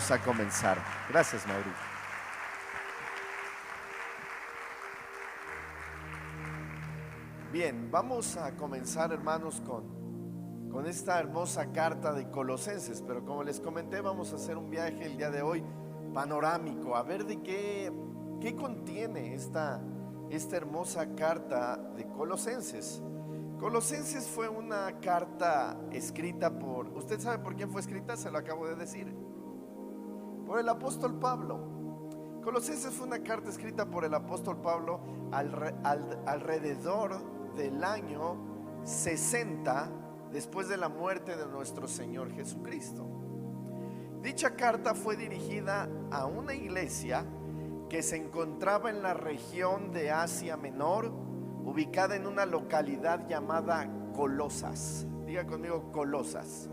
vamos a comenzar. Gracias, Mauricio. Bien, vamos a comenzar, hermanos, con esta hermosa carta de Colosenses, pero como les comenté, vamos a hacer un viaje el día de hoy panorámico, a ver de qué contiene esta hermosa carta de Colosenses. Colosenses fue una carta escrita por, ¿usted sabe por quién fue escrita? Se lo acabo de decir, por el apóstol Pablo. Colosenses fue una carta escrita por el apóstol Pablo alrededor del año 60 después de la muerte de nuestro Señor Jesucristo. Dicha carta fue dirigida a una iglesia que se encontraba en la región de Asia Menor, ubicada en una localidad llamada Colosas. Diga conmigo Colosas,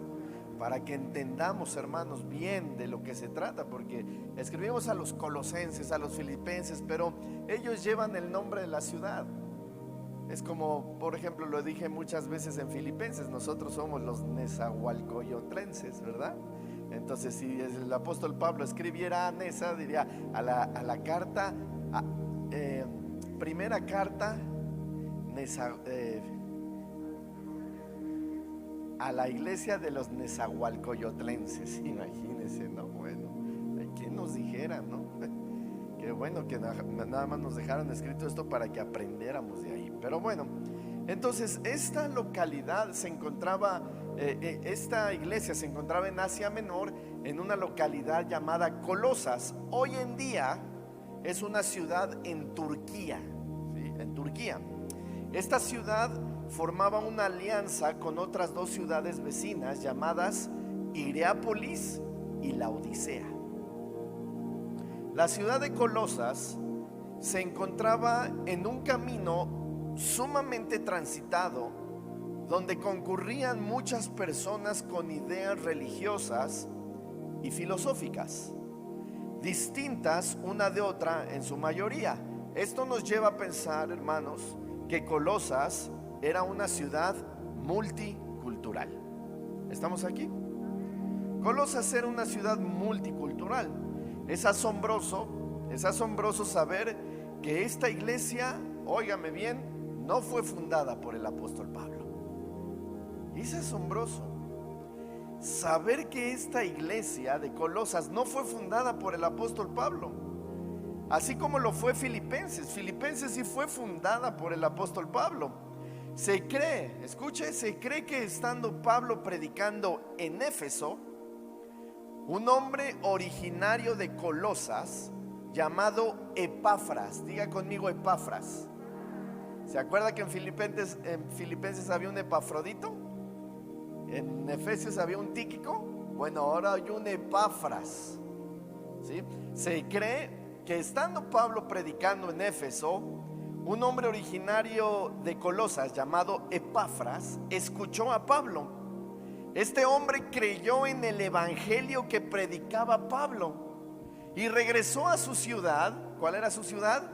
para que entendamos, hermanos, bien de lo que se trata, porque escribimos a los colosenses, a los filipenses, pero ellos llevan el nombre de la ciudad. Es como, por ejemplo, lo dije muchas veces en Filipenses, nosotros somos los nezahualcoyotlenses, ¿verdad? Entonces, si el apóstol Pablo escribiera a Neza, diría a la carta, primera carta a la iglesia de los nezahualcoyotlenses. Imagínense, ¿no? Bueno, ¿quién nos dijera, no? Qué bueno que nada más nos dejaron escrito esto para que aprendiéramos de ahí. Pero bueno, entonces esta localidad se encontraba, esta iglesia se encontraba en Asia Menor, en una localidad llamada Colosas. Hoy en día es una ciudad en Turquía, ¿sí? En Turquía. Esta ciudad formaba una alianza con otras dos ciudades vecinas llamadas Hierápolis y Laodicea. La ciudad de Colosas se encontraba en un camino sumamente transitado, donde concurrían muchas personas con ideas religiosas y filosóficas, distintas una de otra en su mayoría. Esto nos lleva a pensar, hermanos, que Colosas era una ciudad multicultural. ¿Estamos aquí? Colosas era una ciudad multicultural. Es asombroso saber que esta iglesia, óigame bien, no fue fundada por el apóstol Pablo. Es asombroso saber que esta iglesia de Colosas no fue fundada por el apóstol Pablo, así como lo fue Filipenses. Filipenses sí fue fundada por el apóstol Pablo. Se cree, escuche, se cree que estando Pablo predicando en Éfeso, un hombre originario de Colosas llamado Epafras, diga conmigo Epafras. ¿Se acuerda que en Filipenses había un Epafrodito? En Efesios había un Tíquico. Bueno, ahora hay un Epafras, ¿sí? Se cree que estando Pablo predicando en Éfeso, un hombre originario de Colosas llamado Epafras escuchó a Pablo. Este hombre creyó en el evangelio que predicaba Pablo y regresó a su ciudad. ¿Cuál era su ciudad?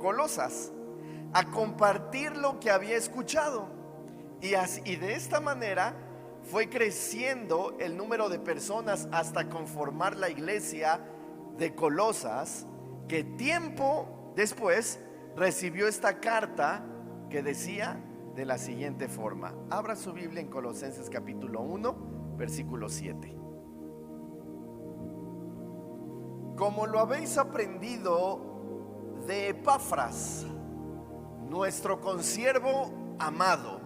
Colosas, a compartir lo que había escuchado. Y de esta manera fue creciendo el número de personas hasta conformar la iglesia de Colosas, que tiempo después recibió esta carta que decía de la siguiente forma. Abra su Biblia en Colosenses capítulo 1, versículo 7. Como lo habéis aprendido de Epafras, nuestro consiervo amado,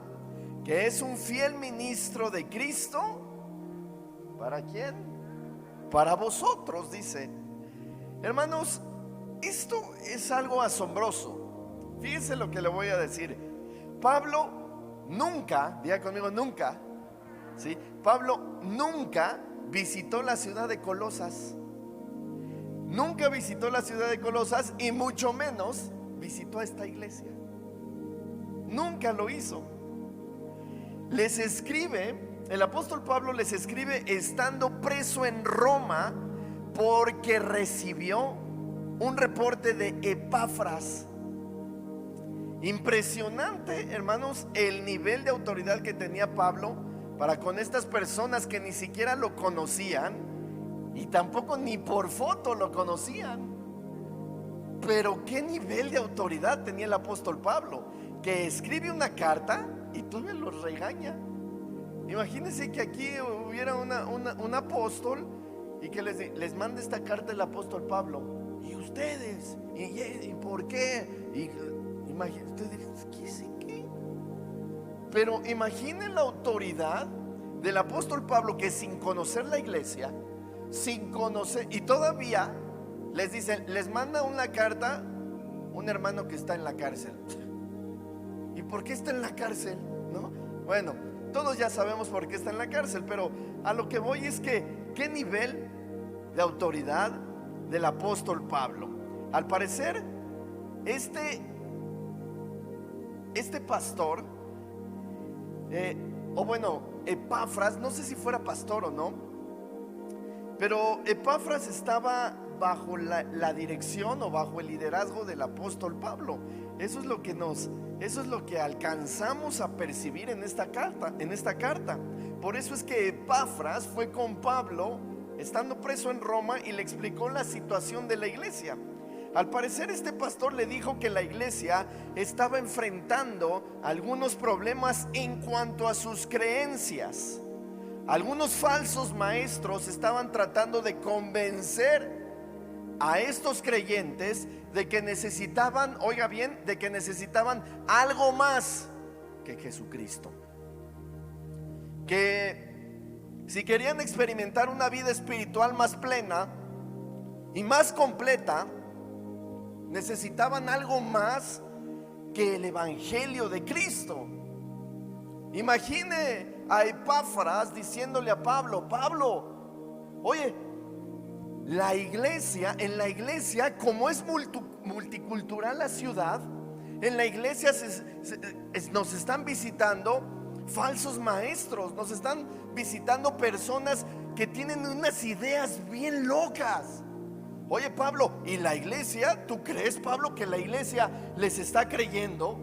que es un fiel ministro de Cristo. ¿Para quién? Para vosotros, dice. Hermanos, esto es algo asombroso. Fíjense lo que le voy a decir. Pablo nunca, diga conmigo nunca, ¿sí? Pablo nunca visitó la ciudad de Colosas. Nunca visitó la ciudad de Colosas y mucho menos visitó a esta iglesia. Nunca lo hizo. Les escribe, el apóstol Pablo les escribe estando preso en Roma, porque recibió un reporte de Epafras. Impresionante, hermanos, el nivel de autoridad que tenía Pablo para con estas personas que ni siquiera lo conocían, y tampoco ni por foto lo conocían. Pero qué nivel de autoridad tenía el apóstol Pablo, que escribe una carta y todavía los regaña. Imagínense que aquí hubiera un apóstol y que les mande esta carta el apóstol Pablo. ¿Y ustedes? ¿Y por qué? Imagínense, ustedes, ¿qué sé qué? Pero imaginen la autoridad del apóstol Pablo, que sin conocer la iglesia, sin conocer, y todavía les dicen, les manda una carta un hermano que está en la cárcel. ¿Y por qué está en la cárcel? ¿No? Bueno, todos ya sabemos por qué está en la cárcel, pero a lo que voy es que qué nivel de autoridad del apóstol Pablo. Al parecer, este pastor, o bueno, Epafras, no sé si fuera pastor o no, pero Epafras estaba bajo la dirección o bajo el liderazgo del apóstol Pablo. Eso es lo que alcanzamos a percibir en esta carta. Por eso es que Epafras fue con Pablo estando preso en Roma y le explicó la situación de la iglesia. Al parecer, este pastor le dijo que la iglesia estaba enfrentando algunos problemas en cuanto a sus creencias. Algunos falsos maestros estaban tratando de convencer a estos creyentes de que necesitaban, oiga bien, de que necesitaban algo más que Jesucristo. Que si querían experimentar una vida espiritual más plena y más completa, necesitaban algo más que el evangelio de Cristo. Imagine a Epafras diciéndole a Pablo: Pablo, oye, en la iglesia, como es multicultural la ciudad, en la iglesia nos están visitando falsos maestros, nos están visitando personas que tienen unas ideas bien locas. Oye, Pablo, ¿y la iglesia? ¿Tú crees, Pablo, que la iglesia les está creyendo?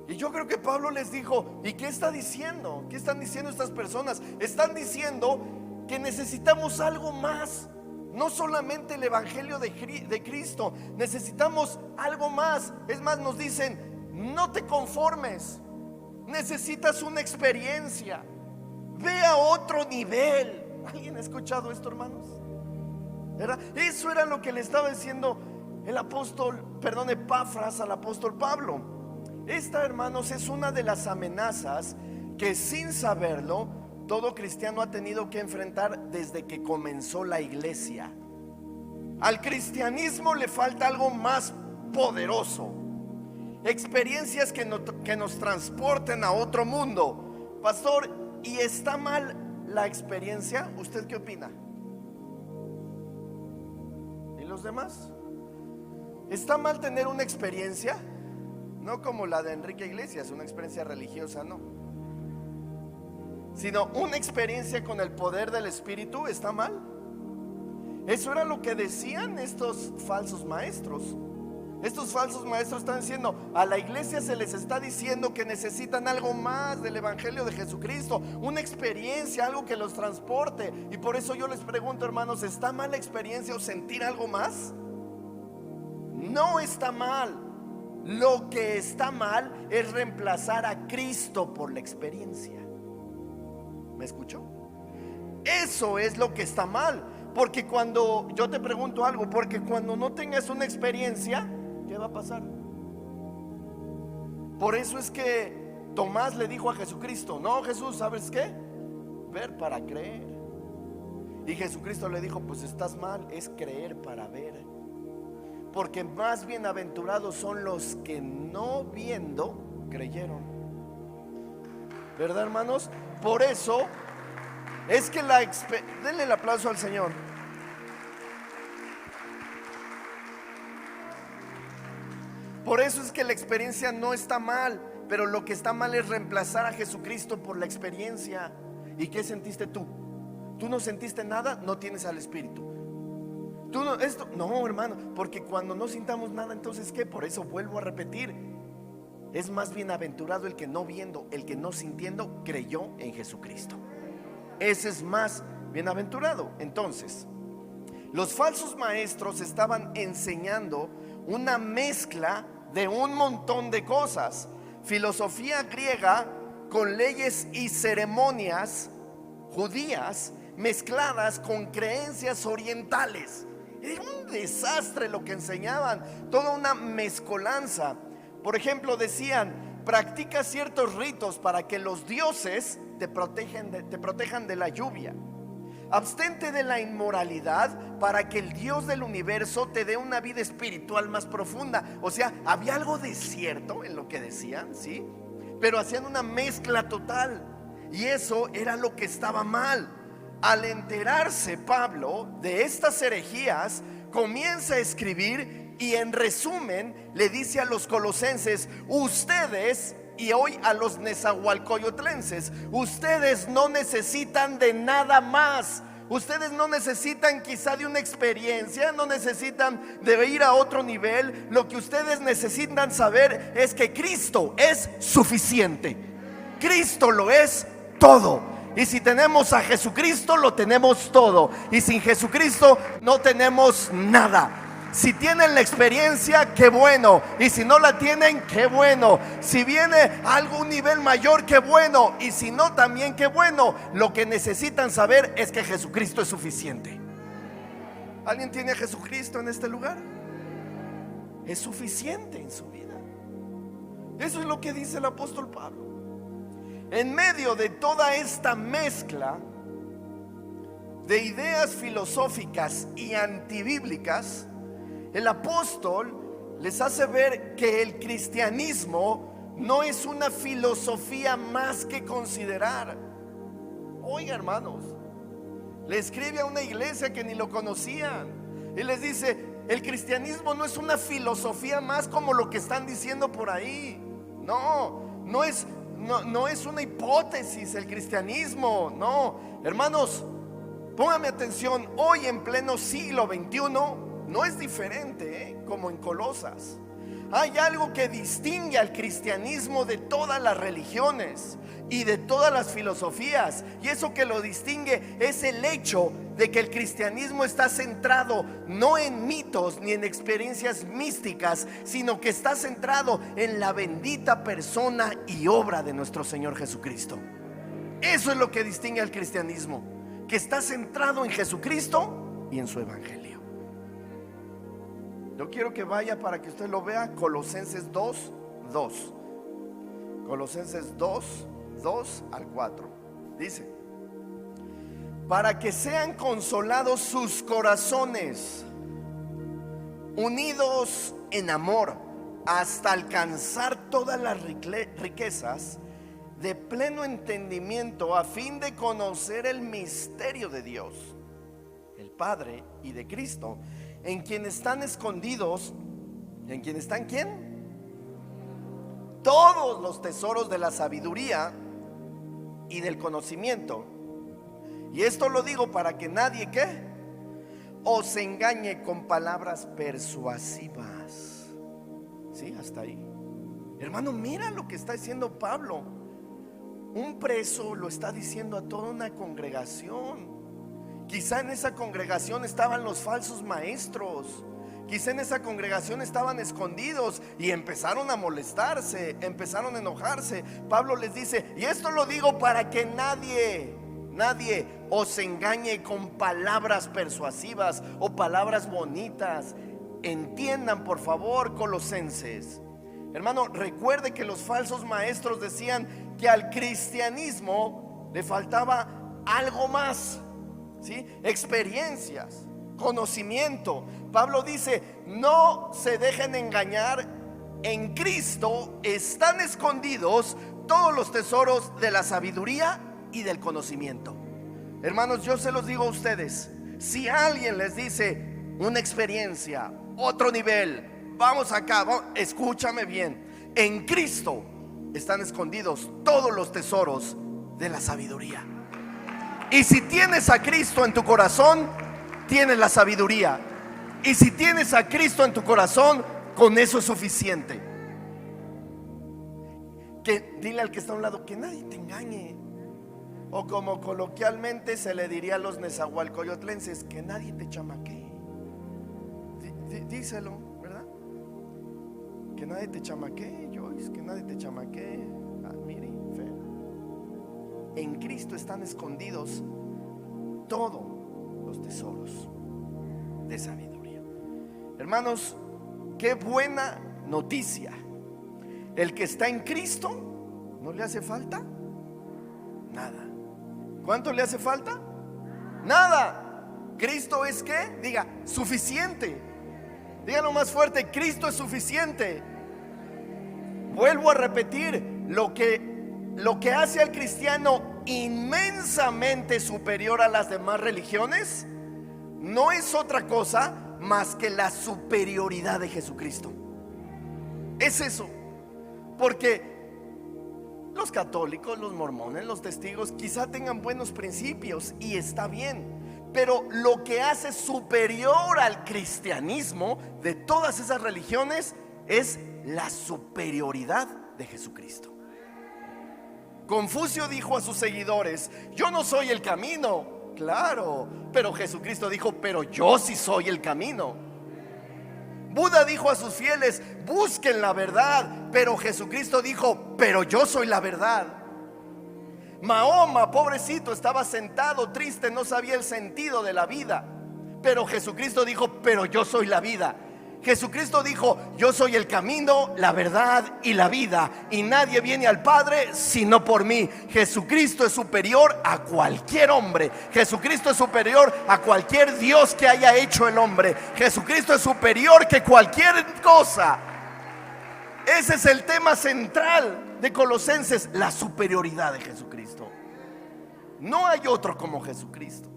Y yo creo que Pablo les dijo: ¿y qué está diciendo? ¿Qué están diciendo estas personas? Están diciendo que necesitamos algo más. No solamente el evangelio de Cristo, necesitamos algo más. Es más, nos dicen: no te conformes, necesitas una experiencia, ve a otro nivel. ¿Alguien ha escuchado esto, hermanos? ¿Verdad? Eso era lo que le estaba diciendo Epafras al apóstol Pablo. Esta, hermanos, es una de las amenazas que, sin saberlo, todo cristiano ha tenido que enfrentar desde que comenzó la iglesia. Al cristianismo le falta algo más poderoso, experiencias que nos transporten a otro mundo. Pastor, ¿y está mal la experiencia? ¿Usted qué opina? ¿Y los demás? ¿Está mal tener una experiencia? No como la de Enrique Iglesias, una experiencia religiosa, no, sino una experiencia con el poder del Espíritu. ¿Está mal? Eso era lo que decían estos falsos maestros. Estos falsos maestros están diciendo: a la iglesia se les está diciendo que necesitan algo más del evangelio de Jesucristo, una experiencia, algo que los transporte. Y por eso yo les pregunto, hermanos, ¿está mal la experiencia o sentir algo más? No está mal. Lo que está mal es reemplazar a Cristo por la experiencia. ¿Me escuchó? Eso es lo que está mal. Porque cuando yo te pregunto algo, porque cuando no tengas una experiencia, ¿qué va a pasar? Por eso es que Tomás le dijo a Jesucristo: no, Jesús, ¿sabes qué? Ver para creer. Y Jesucristo le dijo: pues estás mal, es creer para ver. Porque más bienaventurados son los que no viendo creyeron. ¿Verdad, hermanos? Por eso es que denle el aplauso al Señor. Por eso es que la experiencia no está mal, pero lo que está mal es reemplazar a Jesucristo por la experiencia. ¿Y qué sentiste tú? ¿Tú no sentiste nada? No tienes al Espíritu. Tú no, no, hermano, porque cuando no sintamos nada, entonces ¿qué? Por eso vuelvo a repetir: es más bienaventurado el que no viendo, el que no sintiendo creyó en Jesucristo. Ese es más bienaventurado. Entonces, Los falsos maestros estaban enseñando una mezcla de un montón de cosas. Filosofía griega con leyes y ceremonias judías mezcladas con creencias orientales. Era un desastre lo que enseñaban, toda una mezcolanza. Por ejemplo, decían: practica ciertos ritos para que los dioses te protejan de la lluvia. Abstente de la inmoralidad para que el Dios del universo te dé una vida espiritual más profunda. O sea, había algo de cierto en lo que decían, ¿sí? Pero hacían una mezcla total, y eso era lo que estaba mal. Al enterarse Pablo de estas herejías, comienza a escribir y en resumen le dice a los colosenses: ustedes, y hoy a los nezahualcoyotlenses, ustedes no necesitan de nada más. Ustedes no necesitan quizá de una experiencia, no necesitan de ir a otro nivel. Lo que ustedes necesitan saber es que Cristo es suficiente. Cristo lo es todo. Y si tenemos a Jesucristo, lo tenemos todo. Y sin Jesucristo no tenemos nada. Si tienen la experiencia, qué bueno. Y si no la tienen, qué bueno. Si viene a algún nivel mayor, qué bueno. Y si no, también qué bueno. Lo que necesitan saber es que Jesucristo es suficiente. ¿Alguien tiene a Jesucristo en este lugar? Es suficiente en su vida. Eso es lo que dice el apóstol Pablo. En medio de toda esta mezcla de ideas filosóficas y antibíblicas, el apóstol les hace ver que el cristianismo no es una filosofía más que considerar. Oiga, hermanos, le escribe a una iglesia que ni lo conocían y les dice: el cristianismo no es una filosofía más como lo que están diciendo por ahí. No es una hipótesis el cristianismo. No, hermanos, póngame atención. Hoy en pleno siglo XXI no es diferente, como en Colosas. Hay algo que distingue al cristianismo de todas las religiones y de todas las filosofías, y eso que lo distingue es el hecho de que el cristianismo está centrado no en mitos ni en experiencias místicas, sino que está centrado en la bendita persona y obra de nuestro Señor Jesucristo. Eso es lo que distingue al cristianismo, que está centrado en Jesucristo y en su evangelio. Yo quiero que vaya para que usted lo vea. Colosenses 2:2. Colosenses 2:2 al 4. Dice: para que sean consolados sus corazones, unidos en amor, hasta alcanzar todas las riquezas de pleno entendimiento, a fin de conocer el misterio de Dios, el Padre, y de Cristo, en quien están escondidos. ¿En quien están quién? Todos los tesoros de la sabiduría y del conocimiento. Y esto lo digo para que nadie, ¿qué?, os engañe con palabras persuasivas. Sí, hasta ahí. Hermano, mira lo que está diciendo Pablo. Un preso lo está diciendo a toda una congregación. Quizá en esa congregación estaban los falsos maestros. Quizá en esa congregación estaban escondidos y empezaron a molestarse, empezaron a enojarse. Pablo les dice: y esto lo digo para que nadie os engañe con palabras persuasivas o palabras bonitas. Entiendan, por favor, colosenses. Hermano, recuerde que los falsos maestros decían que al cristianismo le faltaba algo más, ¿sí? Experiencias, conocimiento. Pablo dice: no se dejen engañar, en Cristo están escondidos todos los tesoros de la sabiduría y del conocimiento. Hermanos, yo se los digo a ustedes: si alguien les dice una experiencia, otro nivel, vamos acá, escúchame bien, en Cristo están escondidos todos los tesoros de la sabiduría. Y si tienes a Cristo en tu corazón, tienes la sabiduría. Y si tienes a Cristo en tu corazón, con eso es suficiente. Que dile al que está a un lado: que nadie te engañe. O como coloquialmente se le diría a los nezahualcoyotlenses: que nadie te chamaquee. díselo, ¿verdad? Que nadie te chamaquee, Joyce, que nadie te chamaquee. Miri, Fer. En Cristo están escondidos todos los tesoros de sabiduría. Hermanos, qué buena noticia. El que está en Cristo no le hace falta nada. ¿Cuánto le hace falta? Nada. Cristo es, ¿qué? Diga, suficiente. Dígalo más fuerte, Cristo es suficiente. Vuelvo a repetir, lo que hace al cristiano inmensamente superior a las demás religiones no es otra cosa más que la superioridad de Jesucristo. Es eso. Porque los católicos, los mormones, los testigos quizá tengan buenos principios y está bien, pero lo que hace superior al cristianismo de todas esas religiones es la superioridad de Jesucristo. Confucio dijo a sus seguidores: yo no soy el camino. Claro, pero Jesucristo dijo: pero yo sí soy el camino. Buda dijo a sus fieles: busquen la verdad, pero Jesucristo dijo: pero yo soy la verdad. Mahoma, pobrecito, estaba sentado triste, no sabía el sentido de la vida, pero Jesucristo dijo: pero yo soy la vida. Jesucristo dijo: yo soy el camino, la verdad y la vida, y nadie viene al Padre sino por mí. Jesucristo es superior a cualquier hombre. Jesucristo es superior a cualquier Dios que haya hecho el hombre. Jesucristo es superior que cualquier cosa. Ese es el tema central de Colosenses, la superioridad de Jesucristo. No hay otro como Jesucristo.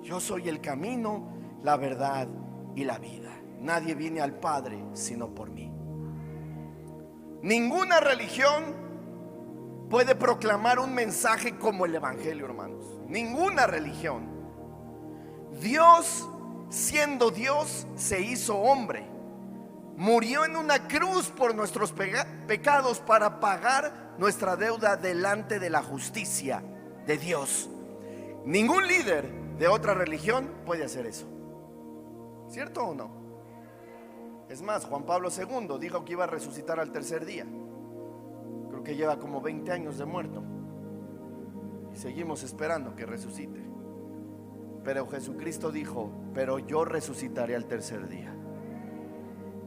Yo soy el camino, la verdad y la vida. Nadie viene al Padre sino por mí. Ninguna religión puede proclamar un mensaje como el Evangelio, hermanos. Ninguna religión. Dios, siendo Dios, se hizo hombre. Murió en una cruz por nuestros pecados para pagar nuestra deuda delante de la justicia de Dios. Ningún líder de otra religión puede hacer eso. ¿Cierto o no? Es más, Juan Pablo II dijo que iba a resucitar al tercer día. Creo que lleva como 20 años de muerto y seguimos esperando que resucite. Pero Jesucristo dijo: pero yo resucitaré al tercer día.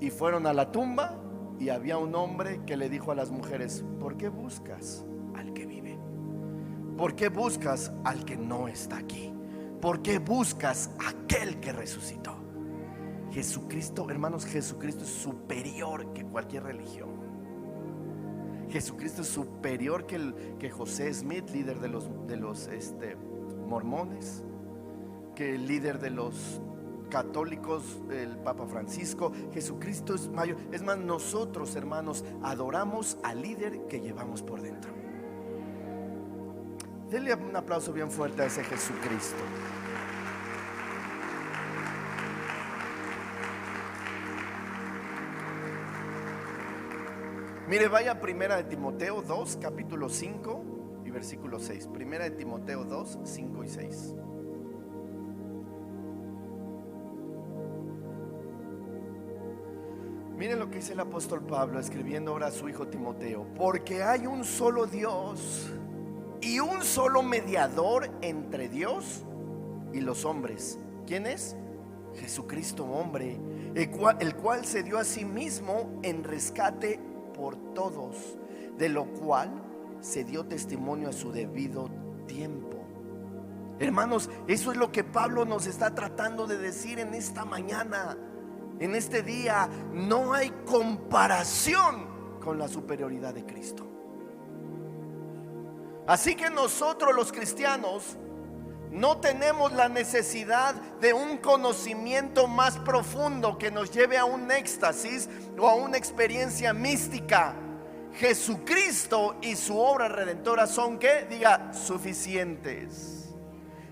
Y fueron a la tumba y había un hombre que le dijo a las mujeres: ¿por qué buscas al que vive? ¿Por qué buscas al que no está aquí? ¿Por qué buscas a aquel que resucitó? Jesucristo, hermanos, Jesucristo es superior que cualquier religión. Jesucristo es superior que José Smith, líder de los mormones, que el líder de los católicos, el Papa Francisco. Jesucristo es mayor. Es más, nosotros, hermanos, adoramos al líder que llevamos por dentro. Denle un aplauso bien fuerte a ese Jesucristo. Mire, vaya a Primera de Timoteo 2, capítulo 5 y versículo 6. Primera de Timoteo 2, 5 y 6. Miren lo que dice el apóstol Pablo escribiendo ahora a su hijo Timoteo: porque hay un solo Dios y un solo mediador entre Dios y los hombres. ¿Quién es? Jesucristo, hombre, el cual se dio a sí mismo en rescate por todos, de lo cual se dio testimonio a su debido tiempo. Hermanos, eso es lo que Pablo nos está tratando de decir en esta mañana, en este día. No hay comparación con la superioridad de Cristo. Así que nosotros los cristianos no tenemos la necesidad de un conocimiento más profundo que nos lleve a un éxtasis o a una experiencia mística. Jesucristo y su obra redentora son, ¿qué? Diga, suficientes.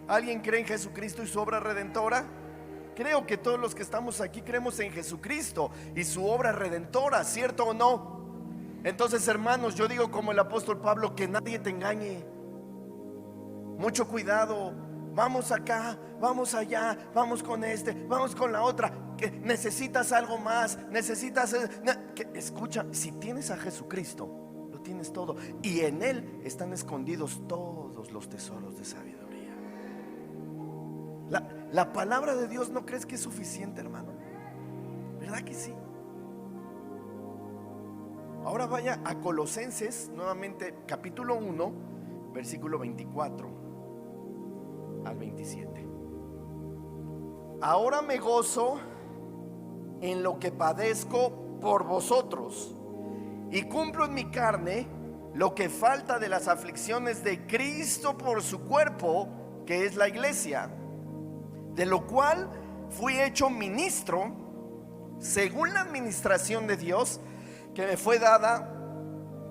¿Alguien cree en Jesucristo y su obra redentora? Creo que todos los que estamos aquí creemos en Jesucristo y su obra redentora, ¿cierto o no? Entonces, hermanos, yo digo como el apóstol Pablo: que nadie te engañe. Mucho cuidado. vamos acá, vamos allá, vamos con este, vamos con la otra, que necesitas algo más, necesitas escucha, si tienes a Jesucristo, lo tienes todo, y en Él están escondidos todos los tesoros de sabiduría. La palabra de Dios, ¿no crees que es suficiente, hermano? ¿Verdad que sí? Ahora vaya a Colosenses, nuevamente capítulo 1, versículo 24 al 27. Ahora me gozo en lo que padezco por vosotros, y cumplo en mi carne lo que falta de las aflicciones de Cristo por su cuerpo, que es la iglesia, de lo cual fui hecho ministro según la administración de Dios que me fue dada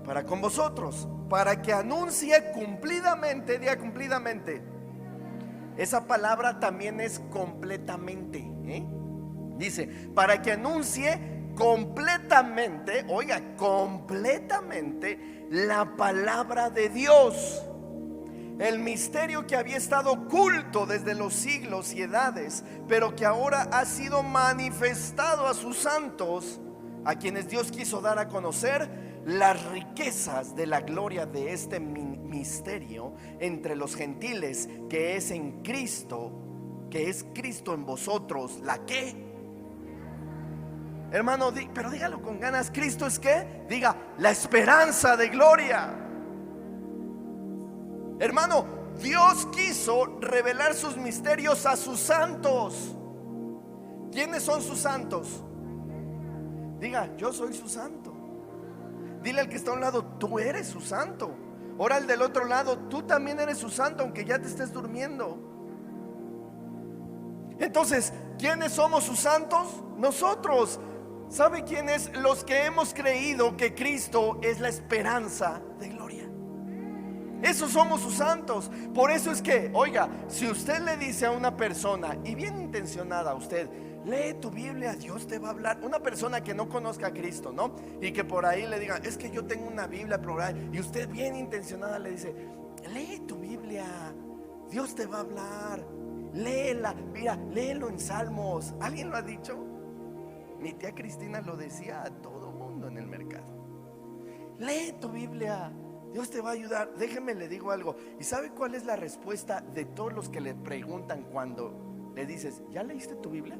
para con vosotros, para que anuncie cumplidamente, diga cumplidamente. Esa palabra también es completamente, dice, para que anuncie completamente, oiga, completamente la palabra de Dios, el misterio que había estado oculto desde los siglos y edades, pero que ahora ha sido manifestado a sus santos, a quienes Dios quiso dar a conocer las riquezas de la gloria de este misterio entre los gentiles, que es en Cristo, que es Cristo en vosotros. ¿La qué? Hermano, pero dígalo con ganas. ¿Cristo es qué? Diga, la esperanza de gloria. Hermano, Dios quiso revelar sus misterios a sus santos. ¿Quiénes son sus santos? Diga, yo soy su santo. Dile al que está a un lado, tú eres su santo. Ahora al del otro lado, tú también eres su santo, aunque ya te estés durmiendo. Entonces, ¿quiénes somos sus santos? Nosotros. ¿Sabe quiénes? Los que hemos creído que Cristo es la esperanza de gloria. Esos somos sus santos. Por eso es que, oiga, si usted le dice a una persona, y bien intencionada a usted, lee tu Biblia, Dios te va a hablar. Una persona que no conozca a Cristo, ¿no? Y que por ahí le diga, es que yo tengo una Biblia, y usted bien intencionada le dice, lee tu Biblia, Dios te va a hablar, léela, mira, léelo en Salmos. ¿Alguien lo ha dicho? Mi tía Cristina lo decía a todo mundo en el mercado. Lee tu Biblia, Dios te va a ayudar. Déjeme le digo algo. ¿Y sabe cuál es la respuesta de todos los que le preguntan cuando le dices, ¿ya leíste tu Biblia?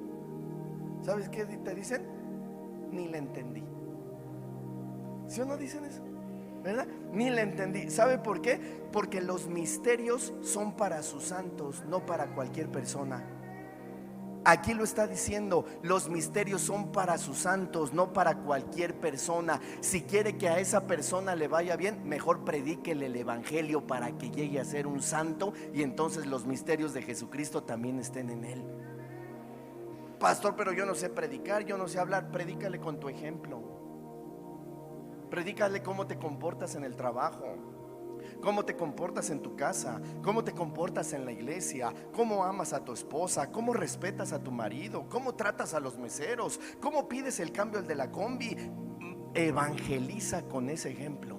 ¿Sabes qué te dicen? Ni la entendí. ¿Sí o no dicen eso? ¿Verdad? Ni la entendí. ¿Sabe por qué? Porque los misterios son para sus santos, no para cualquier persona. Aquí lo está diciendo, los misterios son para sus santos, no para cualquier persona. Si quiere que a esa persona le vaya bien, mejor predíquele el evangelio para que llegue a ser un santo, y entonces los misterios de Jesucristo también estén en él. Pastor, pero yo no sé predicar, yo no sé hablar. Predícale con tu ejemplo. Predícale cómo te comportas en el trabajo, cómo te comportas en tu casa, cómo te comportas en la iglesia, cómo amas a tu esposa, cómo respetas a tu marido, cómo tratas a los meseros, cómo pides el cambio al de la combi. Evangeliza con ese ejemplo.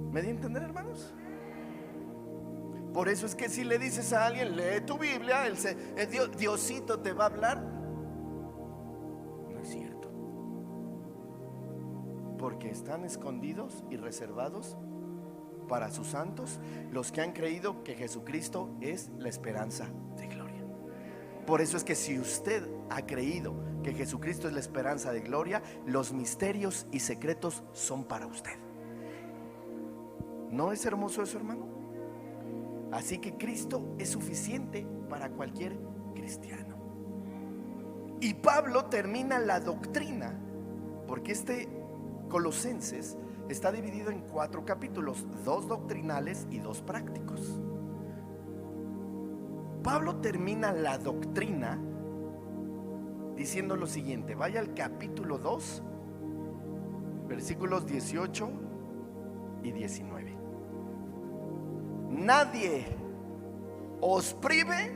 ¿Me di a entender, hermanos? Por eso es que si le dices a alguien, lee tu Biblia, Diosito te va a hablar. No es cierto. Porque están escondidos y reservados para sus santos, los que han creído que Jesucristo es la esperanza de gloria. Por eso es que si usted ha creído que Jesucristo es la esperanza de gloria, los misterios y secretos son para usted. ¿No es hermoso eso, hermano? Así que Cristo es suficiente para cualquier cristiano. Y Pablo termina la doctrina, porque Colosenses está dividido en 4 capítulos, 2 doctrinales y 2 prácticos. Pablo termina la doctrina diciendo lo siguiente. Vaya al capítulo 2, versículos 18 y 19. Nadie os prive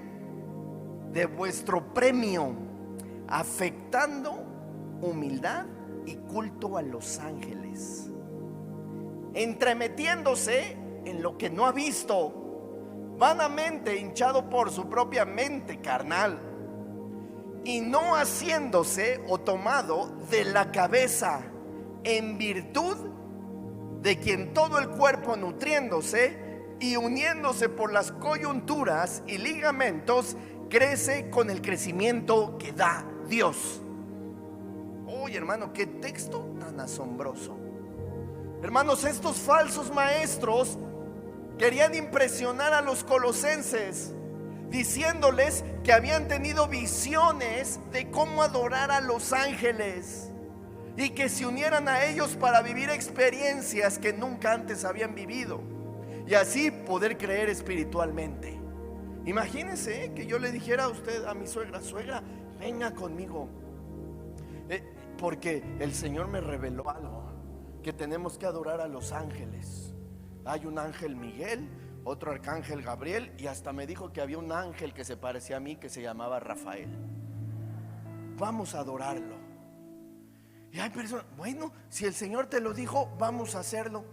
de vuestro premio, afectando humildad y culto a los ángeles, entremetiéndose en lo que no ha visto, vanamente hinchado por su propia mente carnal, y no haciéndose o tomado de la cabeza, en virtud de quien todo el cuerpo nutriéndose y uniéndose por las coyunturas y ligamentos, crece con el crecimiento que da Dios. Oye, hermano, qué texto tan asombroso. Hermanos, estos falsos maestros querían impresionar a los colosenses, diciéndoles que habían tenido visiones de cómo adorar a los ángeles y que se unieran a ellos para vivir experiencias que nunca antes habían vivido y así poder creer espiritualmente. Imagínense que yo le dijera a usted, a mi suegra: suegra, venga conmigo, porque el Señor me reveló algo, que tenemos que adorar a los ángeles. Hay un ángel Miguel, otro arcángel Gabriel, y hasta me dijo que había un ángel que se parecía a mí, que se llamaba Rafael. Vamos a adorarlo. Y hay personas: bueno, si el Señor te lo dijo, vamos a hacerlo.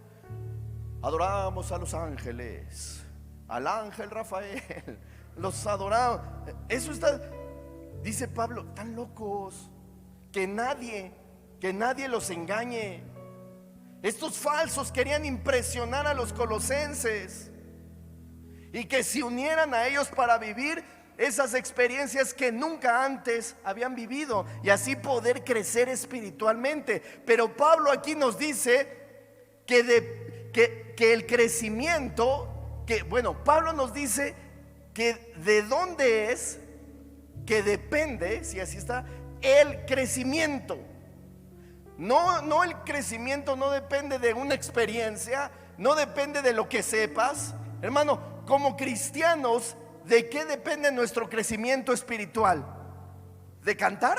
Adoramos a los ángeles, al ángel Rafael, los adoramos. Eso está, dice Pablo, tan locos, que nadie los engañe. Estos falsos querían impresionar a los colosenses y que se unieran a ellos para vivir esas experiencias que nunca antes habían vivido y así poder crecer espiritualmente. Pero Pablo aquí nos dice que el crecimiento, Pablo nos dice que de dónde es que depende, si así está, el crecimiento. No, el crecimiento no depende de una experiencia, no depende de lo que sepas. Hermano, como cristianos, ¿de qué depende nuestro crecimiento espiritual? ¿De cantar?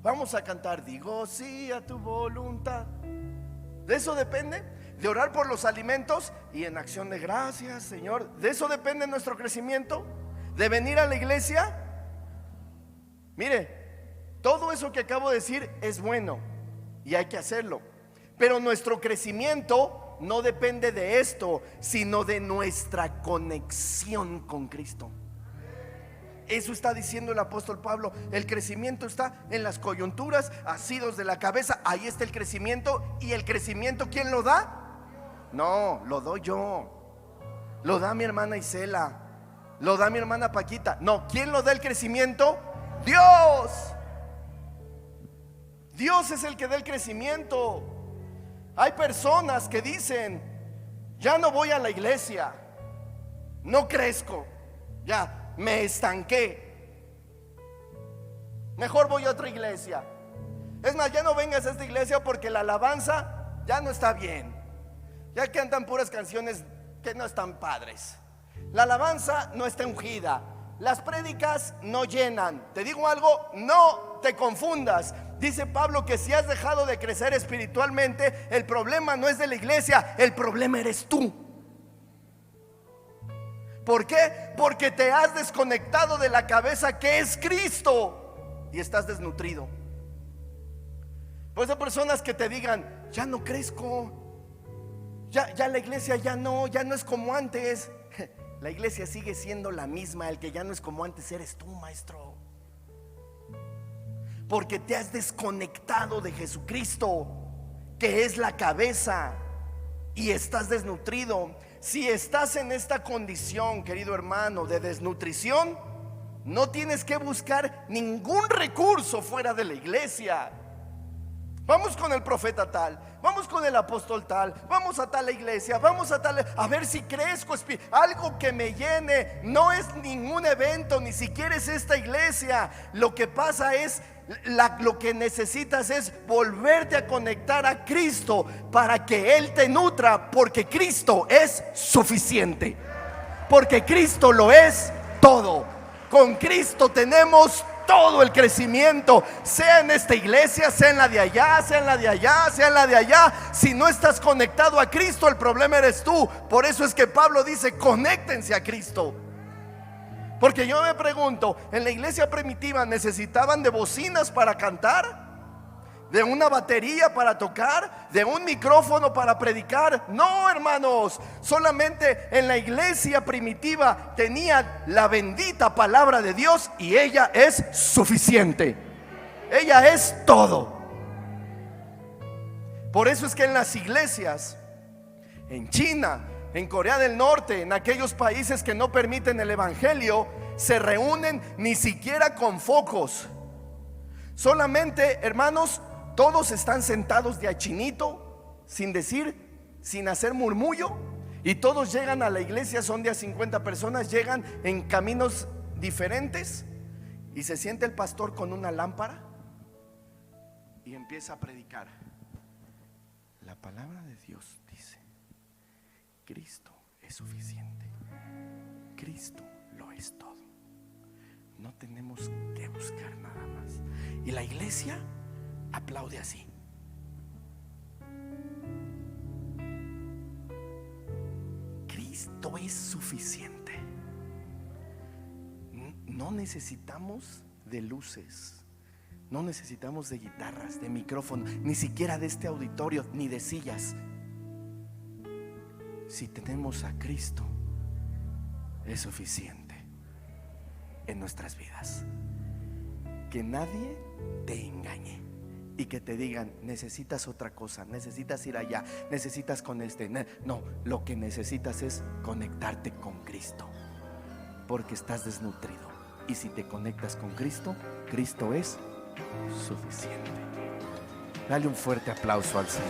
Vamos a cantar, digo sí a tu voluntad. ¿De eso depende? ¿De orar por los alimentos y en acción de gracias, Señor? ¿De eso depende nuestro crecimiento? ¿De venir a la iglesia? Mire, todo eso que acabo de decir es bueno y hay que hacerlo, pero nuestro crecimiento no depende de esto, sino de nuestra conexión con Cristo. Eso está diciendo el apóstol Pablo. El crecimiento está en las coyunturas, asidos de la cabeza. Ahí está el crecimiento. ¿Y el crecimiento quién lo da? No, lo doy yo. Lo da mi hermana Isela, lo da mi hermana Paquita. No, ¿quién lo da el crecimiento? Dios. Dios es el que da el crecimiento. Hay personas que dicen: ya no voy a la iglesia, no crezco, ya me estanqué, mejor voy a otra iglesia. Es más, ya no vengas a esta iglesia porque la alabanza ya no está bien, ya cantan puras canciones que no están padres, la alabanza no está ungida, las prédicas no llenan. Te digo algo, no te confundas. Dice Pablo que si has dejado de crecer espiritualmente, el problema no es de la iglesia, el problema eres tú. ¿Por qué? Porque te has desconectado de la cabeza que es Cristo y estás desnutrido. Pues hay personas que te digan: ya no crezco, ya la iglesia ya no es como antes. La iglesia sigue siendo la misma. El que ya no es como antes eres tú, maestro, porque te has desconectado de Jesucristo, que es la cabeza, y estás desnutrido. Si estás en esta condición, querido hermano, de desnutrición, no tienes que buscar ningún recurso fuera de la iglesia. Vamos con el profeta tal, vamos con el apóstol tal, vamos a tal iglesia, vamos a tal, a ver si crezco, algo que me llene. No es ningún evento, ni siquiera es esta iglesia. Lo que pasa es, lo que necesitas es volverte a conectar a Cristo para que Él te nutra, porque Cristo es suficiente, porque Cristo lo es todo. Con Cristo tenemos todo el crecimiento, sea en esta iglesia, sea en la de allá, sea en la de allá, sea en la de allá. Si no estás conectado a Cristo, el problema eres tú. Por eso es que Pablo dice: conéctense a Cristo. Porque yo me pregunto, ¿en la iglesia primitiva necesitaban de bocinas para cantar? de una batería para tocar, de un micrófono para predicar. No, hermanos, solamente en la iglesia primitiva tenía la bendita palabra de Dios y ella es suficiente. Ella es todo. Por eso es que en las iglesias, en China, en Corea del Norte, en aquellos países que no permiten el evangelio, se reúnen ni siquiera con focos. Solamente, hermanos, todos están sentados de a chinito, sin decir, sin hacer murmullo, y todos llegan a la iglesia. Son de a 50 personas, llegan en caminos diferentes, y se siente el pastor con una lámpara y empieza a predicar. La palabra de Dios dice: Cristo es suficiente. Cristo lo es todo. No tenemos que buscar nada más. Y la iglesia aplaude así. Cristo es suficiente. No necesitamos de luces, no necesitamos de guitarras, de micrófono, ni siquiera de este auditorio, ni de sillas. Si tenemos a Cristo, es suficiente en nuestras vidas. Que nadie te engañe y que te digan: necesitas otra cosa, necesitas ir allá, necesitas con este. No, lo que necesitas es conectarte con Cristo, porque estás desnutrido. Y si te conectas con Cristo, Cristo es suficiente. Dale un fuerte aplauso al Señor.